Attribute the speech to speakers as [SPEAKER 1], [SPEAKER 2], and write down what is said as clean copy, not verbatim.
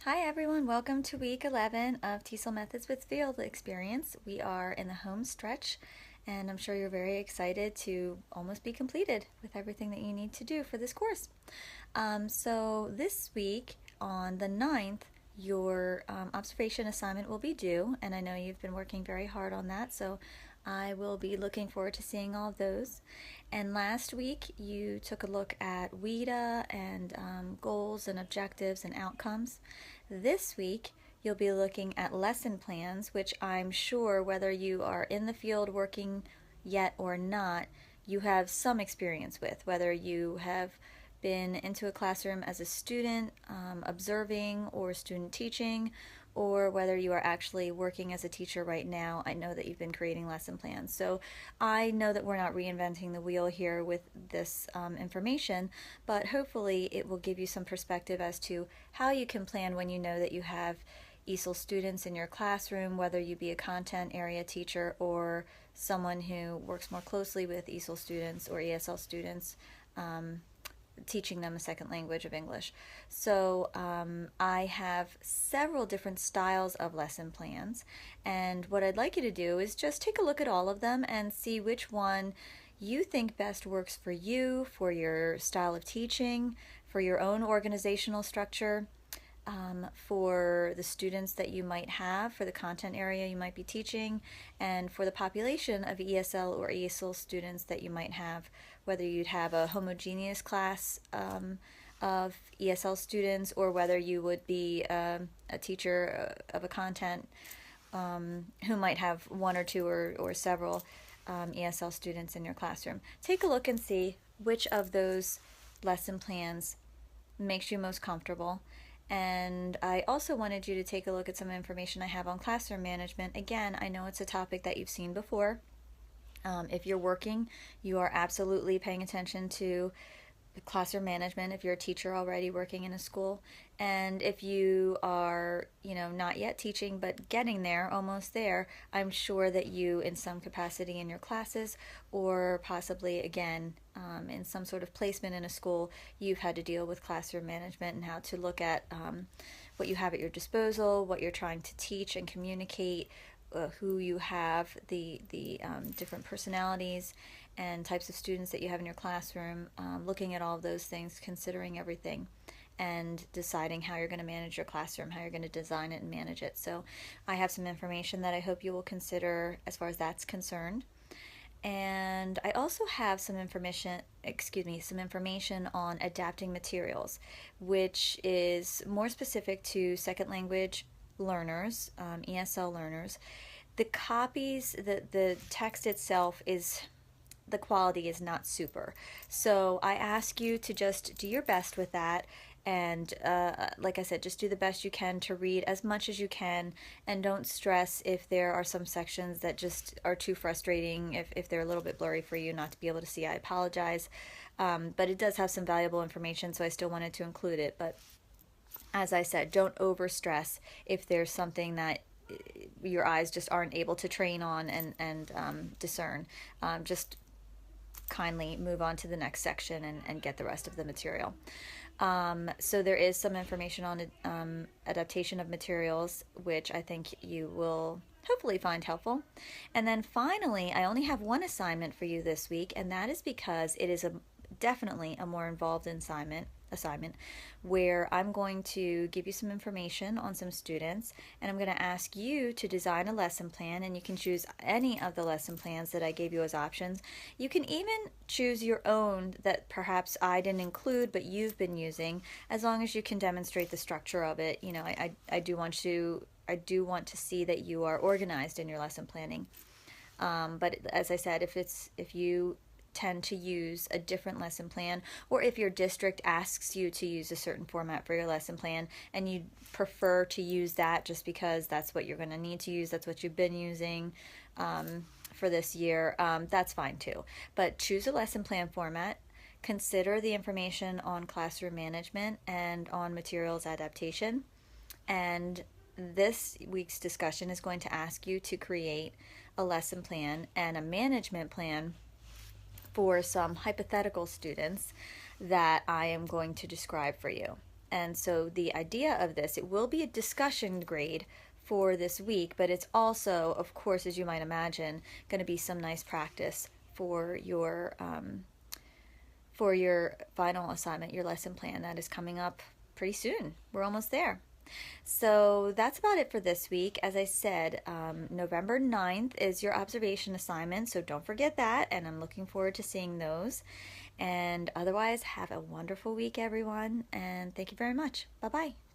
[SPEAKER 1] Hi everyone, welcome to week 11 of TESOL Methods with Field Experience. We are in the home stretch and I'm sure you're very excited to almost be completed with everything that you need to do for this course. So this week on the 9th, your observation assignment will be due, and I know you've been working very hard on that, so I will be looking forward to seeing all of those. And last week you took a look at WIDA and goals and objectives and outcomes. This week you'll be looking at lesson plans, which I'm sure whether you are in the field working yet or not, you have some experience with, whether you have been into a classroom as a student observing or student teaching, or whether you are actually working as a teacher right now. I know that you've been creating lesson plans. So I know that we're not reinventing the wheel here with this information, but hopefully it will give you some perspective as to how you can plan when you know that you have ESOL students in your classroom, whether you be a content area teacher or someone who works more closely with ESOL students or ESL students, teaching them a second language of English. So I have several different styles of lesson plans, and what I'd like you to do is just take a look at all of them and see which one you think best works for you, for your style of teaching, for your own organizational structure, for the students that you might have, for the content area you might be teaching, and for the population of ESL or ESL students that you might have, whether you'd have a homogeneous class of ESL students or whether you would be a teacher of a content who might have one or two or several ESL students in your classroom. Take a look and see which of those lesson plans makes you most comfortable. And I also wanted you to take a look at some information I have on classroom management. Again, I know it's a topic that you've seen before. If you're working, you are absolutely paying attention to classroom management if you're a teacher already working in a school. And if you are, not yet teaching but getting there, almost there, I'm sure that you, in some capacity in your classes or possibly again in some sort of placement in a school, you've had to deal with classroom management and how to look at what you have at your disposal, what you're trying to teach and communicate, who you have, the different personalities and types of students that you have in your classroom, looking at all of those things, considering everything, and deciding how you're going to manage your classroom, how you're going to design it and manage it. So I have some information that I hope you will consider as far as that's concerned. And I also have some information on adapting materials, which is more specific to second language learners, ESL learners. The copies, the text itself the quality is not super. So I ask you to just do your best with that. And like I said, just do the best you can to read as much as you can, and don't stress if there are some sections that just are too frustrating, if they're a little bit blurry for you not to be able to see. I apologize. But it does have some valuable information, so I still wanted to include it. But as I said, don't overstress if there's something that your eyes just aren't able to train on and discern. Just kindly move on to the next section and get the rest of the material. So there is some information on adaptation of materials, which I think you will hopefully find helpful. And then finally, I only have one assignment for you this week, and that is because it is definitely a more involved assignment where I'm going to give you some information on some students, and I'm going to ask you to design a lesson plan, and you can choose any of the lesson plans that I gave you as options. You can even choose your own that perhaps I didn't include but you've been using, as long as you can demonstrate the structure of it. I do want to see that you are organized in your lesson planning. But as I said, if you tend to use a different lesson plan, or if your district asks you to use a certain format for your lesson plan and you prefer to use that just because that's what you're going to need to use, that's what you've been using for this year, that's fine too. But choose a lesson plan format, consider the information on classroom management and on materials adaptation, and this week's discussion is going to ask you to create a lesson plan and a management plan for some hypothetical students that I am going to describe for you. And so the idea of this, it will be a discussion grade for this week, but it's also, of course, as you might imagine, going to be some nice practice for your final assignment, your lesson plan that is coming up pretty soon. We're almost there. So that's about it for this week. As I said, November 9th is your observation assignment, so don't forget that, and I'm looking forward to seeing those. And otherwise, have a wonderful week, everyone, and thank you very much. Bye bye.